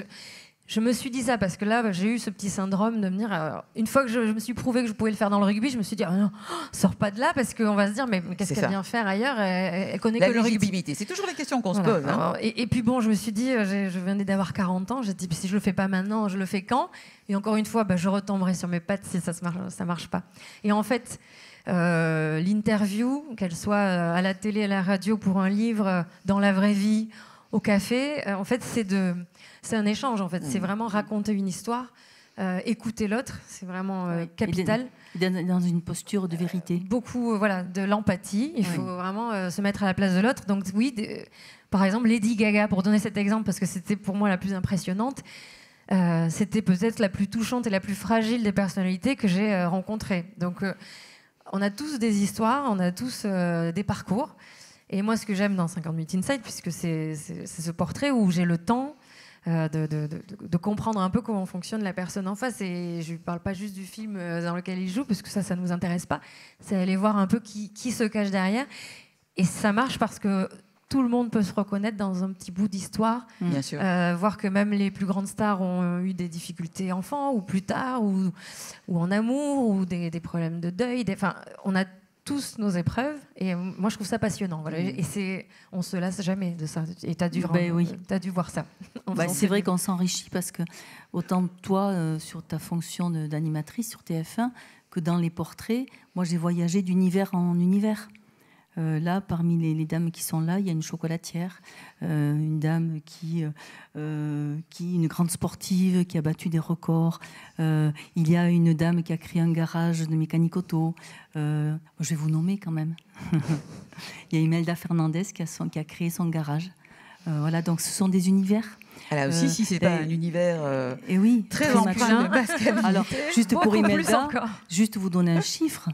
je me suis dit ça parce que là, j'ai eu ce petit syndrome de me dire, alors, une fois que je me suis prouvé que je pouvais le faire dans le rugby, je me suis dit, non, sors pas de là parce qu'on va se dire, mais qu'est-ce qu'elle vient faire ailleurs ? Elle connaît que le rugby. C'est toujours la question qu'on se pose. Hein. Et puis bon, je me suis dit, je venais d'avoir 40 ans, j'ai dit, si je le fais pas maintenant, je le fais quand ? Et encore une fois, je retomberai sur mes pattes si ça marche pas. Et en fait... l'interview, qu'elle soit à la télé, à la radio, pour un livre, dans la vraie vie, au café, en fait, c'est un échange. En fait, c'est vraiment raconter une histoire, écouter l'autre, c'est vraiment capital. Dans une posture de vérité. Beaucoup, de l'empathie. Il faut vraiment se mettre à la place de l'autre. Donc oui, par exemple, Lady Gaga, pour donner cet exemple, parce que c'était pour moi la plus impressionnante. C'était peut-être la plus touchante et la plus fragile des personnalités que j'ai rencontrées. Donc on a tous des histoires, on a tous des parcours. Et moi, ce que j'aime dans 50 Minutes Inside, puisque c'est ce portrait où j'ai le temps de comprendre un peu comment fonctionne la personne en face. Et je ne parle pas juste du film dans lequel il joue, parce que ça ne nous intéresse pas. C'est aller voir un peu qui se cache derrière. Et ça marche parce que tout le monde peut se reconnaître dans un petit bout d'histoire. Bien sûr. Voir que même les plus grandes stars ont eu des difficultés enfants, ou plus tard, ou en amour, ou des problèmes de deuil. On a tous nos épreuves, et moi je trouve ça passionnant. Voilà. Et on se lasse jamais de ça. Et tu as dû voir ça. C'est vrai qu'on s'enrichit parce que autant toi, sur ta fonction d'animatrice sur TF1, que dans les portraits, moi j'ai voyagé d'univers en univers. Là, parmi les dames qui sont là, il y a une chocolatière, une dame qui une grande sportive, qui a battu des records. Il y a une dame qui a créé un garage de mécanique auto. Je vais vous nommer quand même. Il y a Imelda Fernandez qui a créé son garage. Voilà, donc ce sont des univers. Là aussi, si c'est pas un univers très empreint de masculinité. Alors, juste pour Imelda, juste vous donner un chiffre.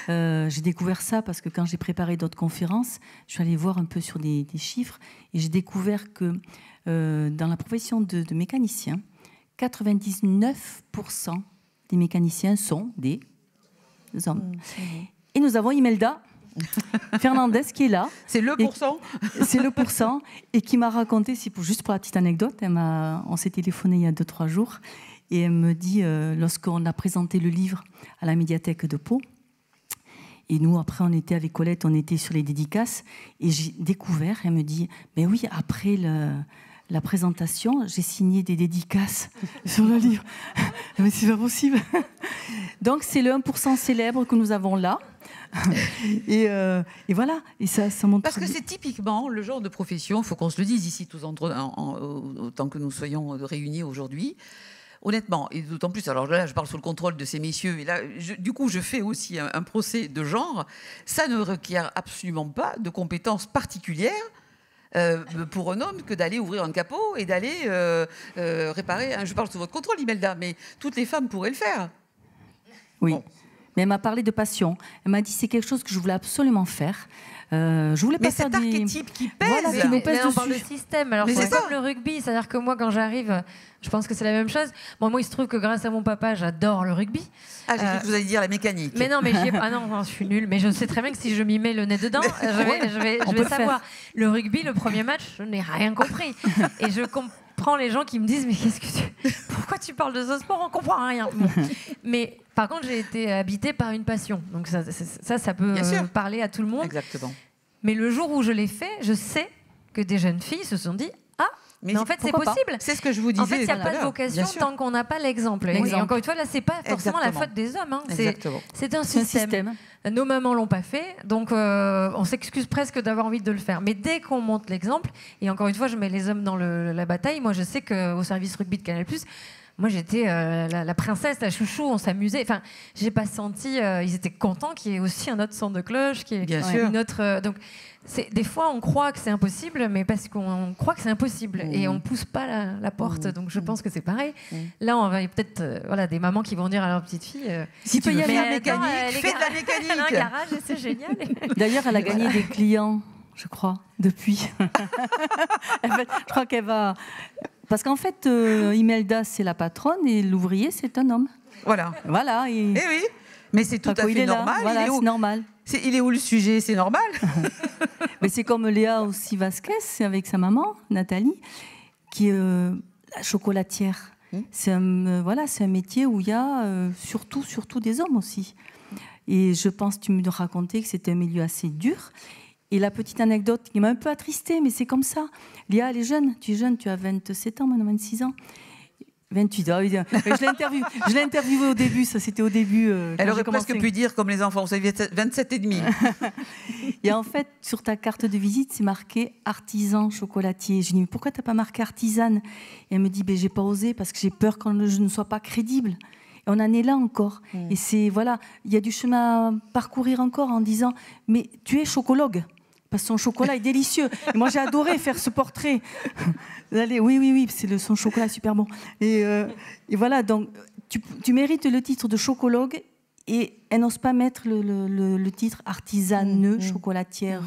J'ai découvert ça parce que quand j'ai préparé d'autres conférences, je suis allée voir un peu sur des chiffres et j'ai découvert que dans la profession de mécanicien, 99% des mécaniciens sont des hommes. Et nous avons Imelda Fernandez qui est là. C'est le pourcent. C'est le pourcent. Et qui m'a raconté, juste pour la petite anecdote, on s'est téléphoné il y a 2-3 jours. Et elle me dit, lorsqu'on a présenté le livre à la médiathèque de Pau, et nous, après, on était avec Colette, on était sur les dédicaces, et j'ai découvert, elle me dit, mais oui, après la présentation, j'ai signé des dédicaces sur le livre. Mais c'est pas possible. Donc, c'est le 1% célèbre que nous avons là. Et voilà, et ça montre. Parce que c'est typiquement le genre de profession, il faut qu'on se le dise ici, tous autant que nous soyons réunis aujourd'hui. Honnêtement, et d'autant plus, alors là, je parle sous le contrôle de ces messieurs, et là, du coup, je fais aussi un procès de genre. Ça ne requiert absolument pas de compétences particulières pour un homme que d'aller ouvrir un capot et d'aller réparer. Je parle sous votre contrôle, Imelda, mais toutes les femmes pourraient le faire. Oui. Bon. Mais elle m'a parlé de passion. Elle m'a dit c'est quelque chose que je voulais absolument faire. Je voulais pas faire cet archétype qui pèse, voilà, qui nous pèse dessus. On parle de système. Alors c'est comme le rugby, c'est-à-dire que moi quand j'arrive, je pense que c'est la même chose. Bon, moi il se trouve que grâce à mon papa, j'adore le rugby. Ah, j'ai cru que vous alliez dire la mécanique. Mais non, mais non, je suis nulle. Mais je sais très bien que si je m'y mets le nez dedans, je vais savoir. Le rugby, le premier match, je n'ai rien compris. Et je comprends les gens qui me disent mais pourquoi tu parles de ce sport, on comprend rien. Bon. Mais par contre, j'ai été habitée par une passion. Donc ça peut parler à tout le monde. Exactement. Mais le jour où je l'ai fait, je sais que des jeunes filles se sont dit mais en fait, c'est possible. C'est ce que je vous disais. En fait, il n'y a pas de vocation tant qu'on n'a pas l'exemple. Et encore une fois, là, c'est pas forcément la faute des hommes. Hein. C'est un système. Nos mamans l'ont pas fait, donc on s'excuse presque d'avoir envie de le faire. Mais dès qu'on montre l'exemple, et encore une fois, je mets les hommes dans la bataille. Moi, je sais qu'au service rugby de Canal+, moi, j'étais la princesse, la chouchou, on s'amusait. Enfin, j'ai pas senti. Ils étaient contents qu'il y ait aussi un autre son de cloche, qui est une autre. Donc, des fois, on croit que c'est impossible, mais parce qu'on croit que c'est impossible et on pousse pas la porte. Donc, je pense que c'est pareil. Là, on va peut-être des mamans qui vont dire à leur petite fille si tu peux y aller en mécanique, fais de la mécanique. Elle a un garage et c'est génial. D'ailleurs, elle a gagné des clients, je crois, depuis. Je crois qu'elle va. Parce qu'en fait, Imelda, c'est la patronne et l'ouvrier, c'est un homme. Voilà. Et oui, mais c'est tout à fait normal. Voilà, c'est normal. Il est où le sujet? C'est normal. Mais c'est comme Léa aussi Vasquez, avec sa maman, Nathalie, qui est la chocolatière. C'est un métier où il y a surtout des hommes aussi. Et je pense, tu me racontais que c'était un milieu assez dur. Et la petite anecdote qui m'a un peu attristée, mais c'est comme ça. Léa, elle est jeune. Tu es jeune, tu as 27 ans, maintenant 26 ans. 28 ans. Je l'ai interviewée au début, ça c'était au début. Elle aurait presque pu dire, comme les enfants, vous savez, 27 et demi. Et en fait, sur ta carte de visite, c'est marqué artisan chocolatier. Je lui dis, mais pourquoi tu n'as pas marqué artisane? Et elle me dit, j'ai pas osé parce que j'ai peur que je ne sois pas crédible. Et on en est là encore. Et il y a du chemin à parcourir encore en disant, mais tu es chocologue. Parce que son chocolat est délicieux. Et moi, j'ai adoré faire ce portrait. Allez, oui, son chocolat est super bon. Et voilà, donc, tu mérites le titre de chocologue et elle n'ose pas mettre le titre artisaneux, chocolatière.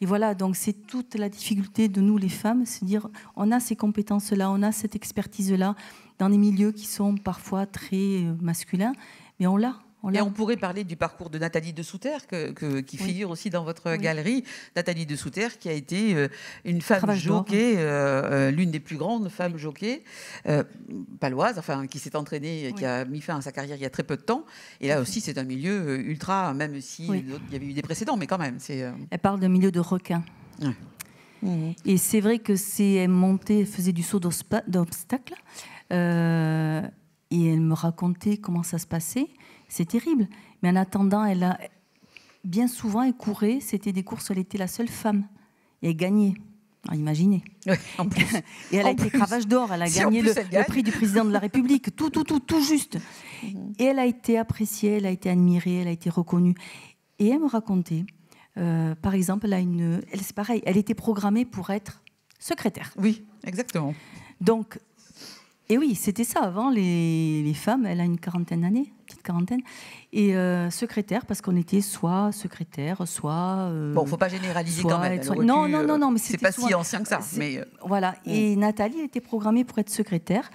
Et voilà, donc c'est toute la difficulté de nous, les femmes, c'est de dire, on a ces compétences-là, on a cette expertise-là, dans des milieux qui sont parfois très masculins, mais on l'a. Et on pourrait parler du parcours de Nathalie de Souter, qui figure aussi dans votre galerie. Nathalie de Souter, qui a été une femme jockey, l'une des plus grandes femmes jockey, paloise, qui s'est entraînée, qui a mis fin à sa carrière il y a très peu de temps. Et là aussi, c'est un milieu ultra, même si il y avait eu des précédents, mais quand même. Elle parle d'un milieu de requins. Et c'est vrai que elle faisait du saut d'obstacle. Et elle me racontait comment ça se passait. C'est terrible. Mais en attendant, bien souvent, elle courait. C'était des courses où elle était la seule femme. Et elle gagnait. Alors, imaginez. Oui, en plus. Et elle a été cravache d'or. Elle a gagné le prix du président de la République. Tout juste. Et elle a été appréciée, elle a été admirée, elle a été reconnue. Et elle me racontait, par exemple, c'est pareil, elle était programmée pour être secrétaire. Oui, exactement. Donc, et oui, c'était ça avant, les femmes, elle a une quarantaine d'années, petite quarantaine, et secrétaire, parce qu'on était soit secrétaire, soit... bon, il ne faut pas généraliser quand même. Non, mais c'est pas si ancien que ça. Mais voilà, et Nathalie, elle était programmée pour être secrétaire,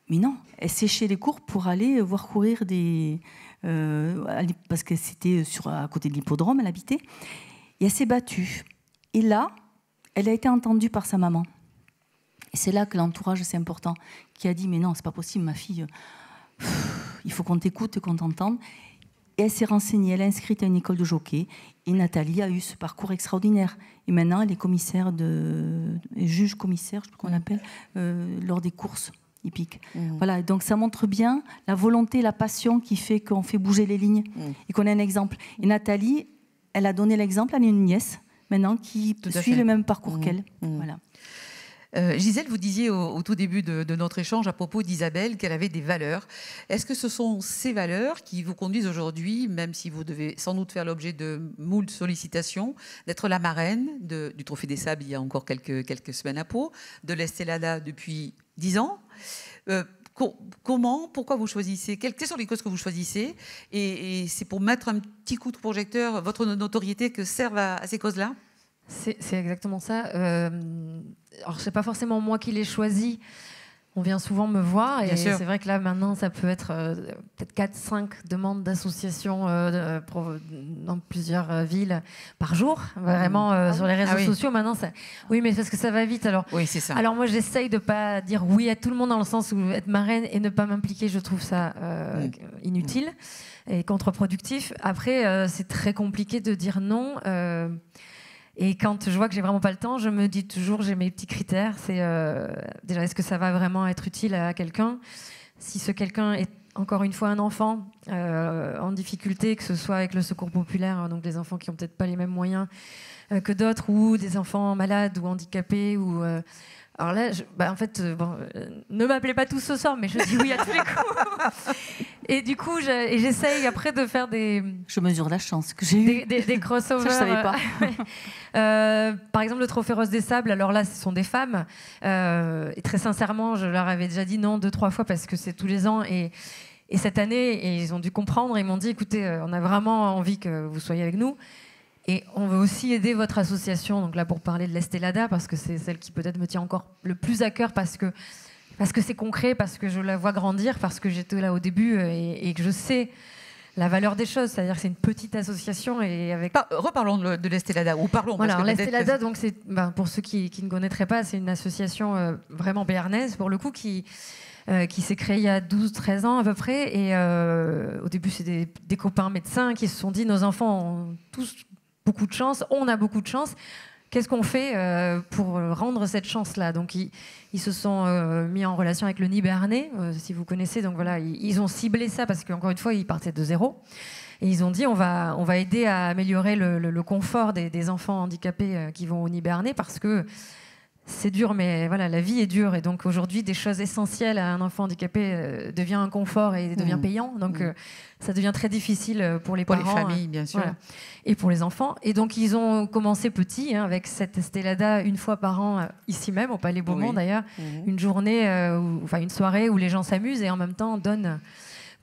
mais non, elle séchait les cours pour aller voir courir des parce que c'était à côté de l'hippodrome, elle habitait. Et elle s'est battue. Et là, elle a été entendue par sa maman. Et c'est là que l'entourage, c'est important, qui a dit, mais non, c'est pas possible, ma fille, il faut qu'on t'écoute, qu'on t'entende. Et elle s'est renseignée, elle est inscrite à une école de jockey. Et Nathalie a eu ce parcours extraordinaire. Et maintenant, elle est juge-commissaire, je sais pas comment on l'appelle, lors des courses hippiques. Voilà, donc ça montre bien la volonté, la passion qui fait qu'on fait bouger les lignes et qu'on a un exemple. Et Nathalie, elle a donné l'exemple, elle a une nièce maintenant qui suit le même parcours qu'elle. Voilà. Gisèle, vous disiez au tout début de notre échange à propos d'Isabelle qu'elle avait des valeurs. Est-ce que ce sont ces valeurs qui vous conduisent aujourd'hui, même si vous devez sans doute faire l'objet de moult sollicitations, d'être la marraine du Trophée des Sables il y a encore quelques semaines à Pau, de l'Estelada depuis 10 ans Comment, pourquoi vous choisissez, quelles sont les causes que vous choisissez, et c'est pour mettre un petit coup de projecteur votre notoriété que servent à ces causes-là? C'est exactement ça. Alors, c'est pas forcément moi qui l'ai choisi. On vient souvent me voir et c'est vrai que là, maintenant, ça peut être peut-être 4-5 demandes d'associations dans plusieurs villes par jour. Vraiment, sur les réseaux sociaux, maintenant, ça... Oui, mais parce que ça va vite. Alors, oui, c'est ça. Alors moi, j'essaye de pas dire oui à tout le monde dans le sens où être marraine et ne pas m'impliquer, je trouve ça inutile et contre-productif. Après, c'est très compliqué de dire non. Et quand je vois que j'ai vraiment pas le temps, je me dis toujours, j'ai mes petits critères. C'est déjà, est-ce que ça va vraiment être utile à quelqu'un? Si ce quelqu'un est encore une fois un enfant en difficulté, que ce soit avec le secours populaire, donc des enfants qui ont peut-être pas les mêmes moyens que d'autres, ou des enfants malades ou handicapés, ou alors là, en fait, ne m'appelez pas tous ce soir, mais je dis oui à tous les coups. Et du coup, j'essaye après de faire des... Je mesure la chance que j'ai eue. Des crossovers. Ça, je savais pas. Par exemple, le Trophée Rose des Sables, alors là, ce sont des femmes. Et très sincèrement, je leur avais déjà dit non 2-3 fois parce que c'est tous les ans. Et cette année, et ils ont dû comprendre. Ils m'ont dit, écoutez, on a vraiment envie que vous soyez avec nous. Et on veut aussi aider votre association, donc là pour parler de l'Estelada, parce que c'est celle qui peut-être me tient encore le plus à cœur, parce que c'est concret, parce que je la vois grandir, parce que j'étais là au début et que je sais la valeur des choses, c'est-à-dire que c'est une petite association et avec... Reparlons de l'Estelada, ou parlons. Voilà, l'Estelada, donc c'est, pour ceux qui ne connaîtraient pas, c'est une association vraiment béarnaise, pour le coup, qui s'est créée il y a 12-13 ans à peu près, et au début c'est des copains médecins qui se sont dit, nos enfants ont tous beaucoup de chance, on a beaucoup de chance. Qu'est-ce qu'on fait pour rendre cette chance-là? Donc, ils se sont mis en relation avec le Nid béarnais, si vous connaissez. Donc voilà, ils ont ciblé ça parce qu'encore une fois, ils partaient de zéro. Et ils ont dit, on va aider à améliorer le confort des enfants handicapés qui vont au Nid béarnais, parce que c'est dur, mais voilà, la vie est dure. Et donc aujourd'hui, des choses essentielles à un enfant handicapé devient un confort et devient payant. Donc ça devient très difficile pour les parents. Pour les familles, bien sûr. Voilà, et pour les enfants. Et donc ils ont commencé petit, avec cette Estelada une fois par an, ici même, au Palais Beaumont d'ailleurs. Une journée, une soirée où les gens s'amusent et en même temps donnent...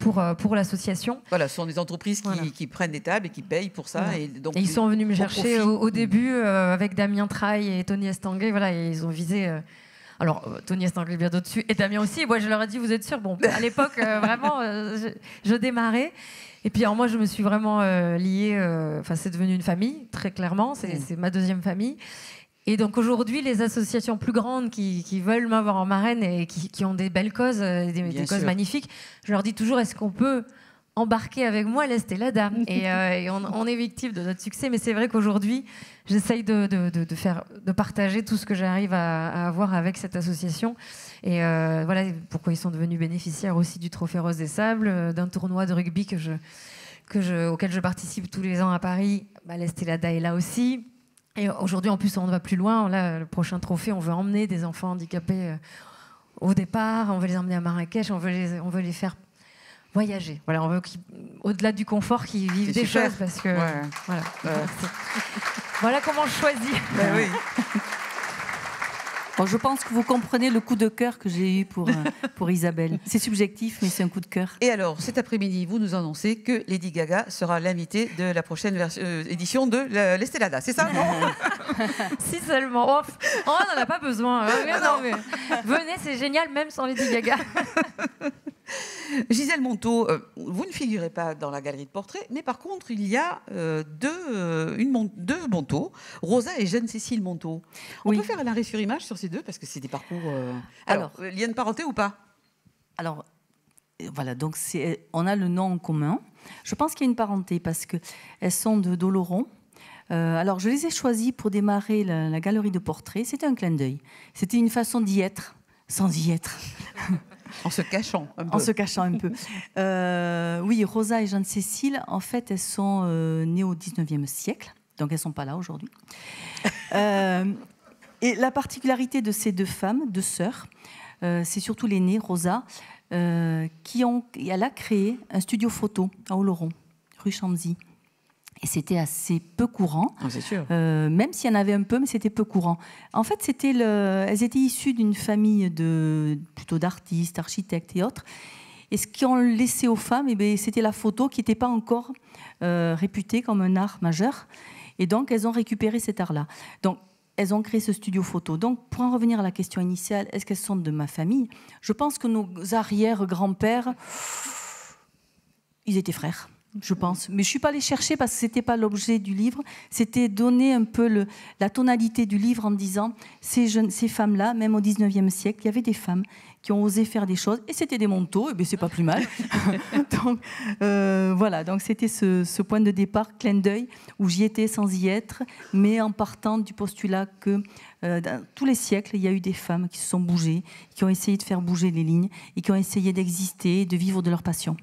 Pour l'association. Voilà, ce sont des entreprises qui prennent des tables et qui payent pour ça. Voilà. Et donc, ils sont venus me chercher au début avec Damien Traille et Tony Estanguet. Voilà, et ils ont visé... alors, Tony Estanguet bien au-dessus et Damien aussi. Et moi, je leur ai dit, vous êtes sûrs? Bon, à l'époque, vraiment, je démarrais. Et puis, alors, moi, je me suis vraiment liée... c'est devenu une famille, très clairement. C'est ma deuxième famille. Et donc aujourd'hui, les associations plus grandes qui veulent m'avoir en marraine et qui ont des belles causes, des causes magnifiques, je leur dis toujours, est-ce qu'on peut embarquer avec moi l'Estelada? Et on est victime de notre succès, mais c'est vrai qu'aujourd'hui, j'essaye de partager tout ce que j'arrive à avoir avec cette association. Et voilà pourquoi ils sont devenus bénéficiaires aussi du Trophée Rose des Sables, d'un tournoi de rugby auquel je participe tous les ans à Paris. L'Estelada est là aussi. Et aujourd'hui, en plus, on va plus loin. Là, le prochain trophée, on veut emmener des enfants handicapés au départ. On veut les emmener à Marrakech. On veut les faire voyager. Voilà, on veut au-delà du confort, qu'ils vivent des choses. Parce que, voilà comment je choisis. Ben oui. Bon, je pense que vous comprenez le coup de cœur que j'ai eu pour Isabelle. C'est subjectif, mais c'est un coup de cœur. Et alors, cet après-midi, vous nous annoncez que Lady Gaga sera l'invitée de la prochaine édition de l'Estelada. C'est ça, non? Si seulement. On n'en a pas besoin. Non, mais venez, c'est génial, même sans Lady Gaga. Gisèle Monteau, vous ne figurez pas dans la galerie de portraits, mais par contre, il y a deux Monteau, Rosa et Jeanne-Cécile Monteau. On peut faire un arrêt sur image sur ces deux, parce que c'est des parcours... Alors, lien de parenté ou pas? Alors, voilà, donc on a le nom en commun. Je pense qu'il y a une parenté, parce qu'elles sont d'Oloron. Alors, je les ai choisies pour démarrer la galerie de portraits. C'était un clin d'œil. C'était une façon d'y être, sans y être. En se cachant un peu. En se cachant un peu. Oui, Rosa et Jeanne-Cécile, en fait, elles sont nées au 19e siècle, donc elles ne sont pas là aujourd'hui. Et la particularité de ces deux femmes, deux sœurs, c'est surtout l'aînée, Rosa, elle a créé un studio photo à Oloron, rue Chamzy. Et c'était assez peu courant, c'est sûr. Même s'il y en avait un peu, mais c'était peu courant. En fait, elles étaient issues d'une famille plutôt d'artistes, architectes et autres. Et ce qu'ils ont laissé aux femmes, c'était la photo qui n'était pas encore réputée comme un art majeur. Et donc, elles ont récupéré cet art-là. Donc, elles ont créé ce studio photo. Donc, pour en revenir à la question initiale, est-ce qu'elles sont de ma famille? Je pense que nos arrière-grands-pères, ils étaient frères. Je pense. Mais je ne suis pas allée chercher parce que ce n'était pas l'objet du livre. C'était donner un peu la tonalité du livre en disant ces femmes-là, même au 19e siècle, il y avait des femmes qui ont osé faire des choses et c'était des Monteau, et bien c'est pas plus mal. Donc, voilà, donc c'était ce point de départ, clin d'œil, où j'y étais sans y être, mais en partant du postulat que dans tous les siècles, il y a eu des femmes qui se sont bougées, qui ont essayé de faire bouger les lignes et qui ont essayé d'exister et de vivre de leur passion.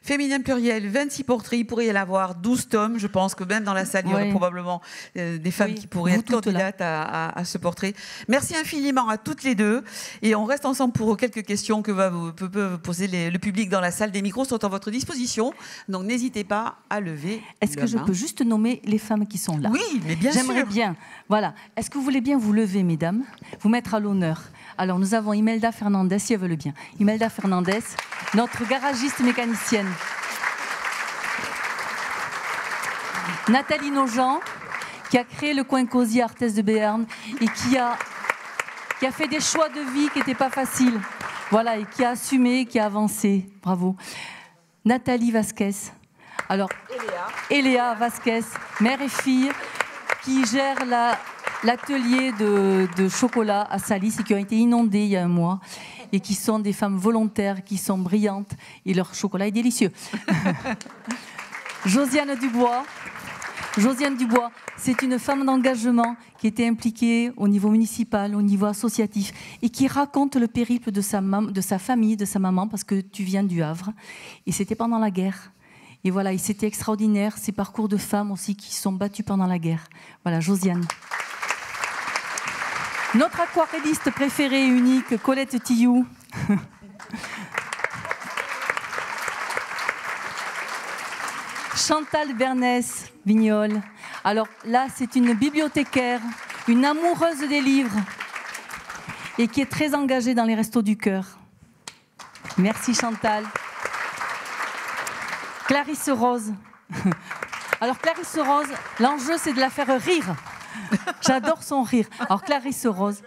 Féminin pluriel, 26 portraits, il pourrait y en avoir 12 tomes. Je pense que même dans la salle, il y aurait probablement des femmes qui pourraient être candidates à ce portrait. Merci infiniment à toutes les deux. Et on reste ensemble pour quelques questions que peut poser le public dans la salle. Des micros sont à votre disposition. Donc n'hésitez pas à lever. Est-ce que je peux juste nommer les femmes qui sont là? Oui, mais bien sûr. J'aimerais bien. Voilà. Est-ce que vous voulez bien vous lever, mesdames, vous mettre à l'honneur? Alors, nous avons Imelda Fernandez, si elle veut le bien. Imelda Fernandez, notre garagiste mécanicienne. Nathalie Nogent, qui a créé le coin cosy Arthès de Béarn et qui a fait des choix de vie qui n'étaient pas faciles. Voilà, et qui a assumé, qui a avancé. Bravo. Nathalie Vasquez. Alors, Eléa Vasquez, mère et fille, qui gère l'atelier de chocolat à Salis et qui ont été inondés il y a un mois et qui sont des femmes volontaires, qui sont brillantes et leur chocolat est délicieux. Josiane Dubois, c'est une femme d'engagement qui était impliquée au niveau municipal, au niveau associatif et qui raconte le périple de sa famille, de sa maman, parce que tu viens du Havre et c'était pendant la guerre. Et voilà, et c'était extraordinaire, ces parcours de femmes aussi qui sont battues pendant la guerre. Voilà, Josiane. Notre aquarelliste préférée et unique, Colette Tillou. Chantal Bernès-Vignol. Alors là, c'est une bibliothécaire, une amoureuse des livres et qui est très engagée dans les Restos du Cœur. Merci Chantal. Clarisse Rose. Alors Clarisse Rose, l'enjeu c'est de la faire rire. J'adore son rire. Alors Clarisse Rose.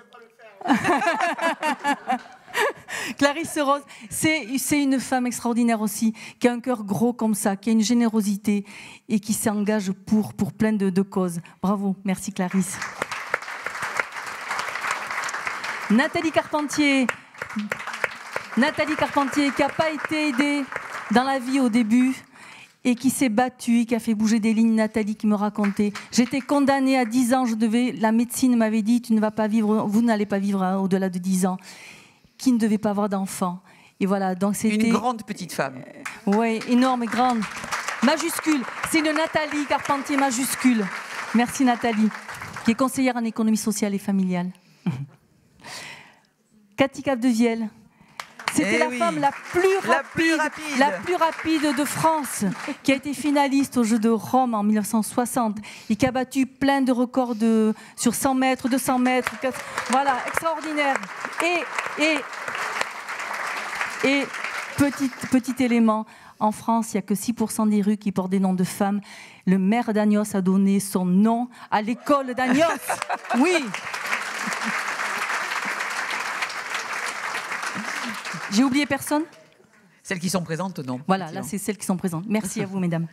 Clarisse Rose, c'est une femme extraordinaire aussi, qui a un cœur gros comme ça, qui a une générosité et qui s'engage pour plein de causes. Bravo, merci Clarisse. Nathalie Carpentier, qui n'a pas été aidée dans la vie au début et qui s'est battue, qui a fait bouger des lignes. Nathalie qui me racontait, j'étais condamnée à 10 ans, la médecine m'avait dit, vous n'allez pas vivre au-delà de 10 ans, qui ne devait pas avoir d'enfant. Et voilà, donc c'était... Une grande petite femme. Oui, énorme et grande. Majuscule. C'est une Nathalie Carpentier majuscule. Merci Nathalie, qui est conseillère en économie sociale et familiale. Cathy Capdevielle. C'était la femme la plus rapide de France, qui a été finaliste aux Jeux de Rome en 1960 et qui a battu plein de records sur 100 mètres, 200 mètres. Voilà, extraordinaire. Et petit élément, en France, il n'y a que 6% des rues qui portent des noms de femmes. Le maire d'Agnos a donné son nom à l'école d'Agnos. Oui. J'ai oublié personne? Celles qui sont présentes, non. Voilà, là, c'est celles qui sont présentes. Merci à vous, mesdames.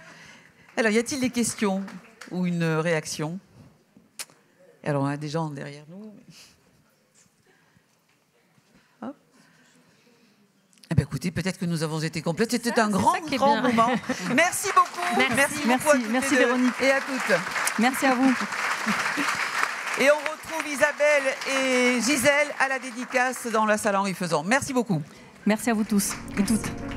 Alors, y a-t-il des questions ou une réaction? Alors, on a des gens derrière nous. Hop. Eh bien, écoutez, peut-être que nous avons été complètes. C'était un grand moment. Merci beaucoup. Merci Véronique. Et à toutes. Merci à vous. Et on retrouve Isabelle et Gisèle à la dédicace dans la salle Henri Faison. Merci beaucoup. Merci à vous tous et toutes.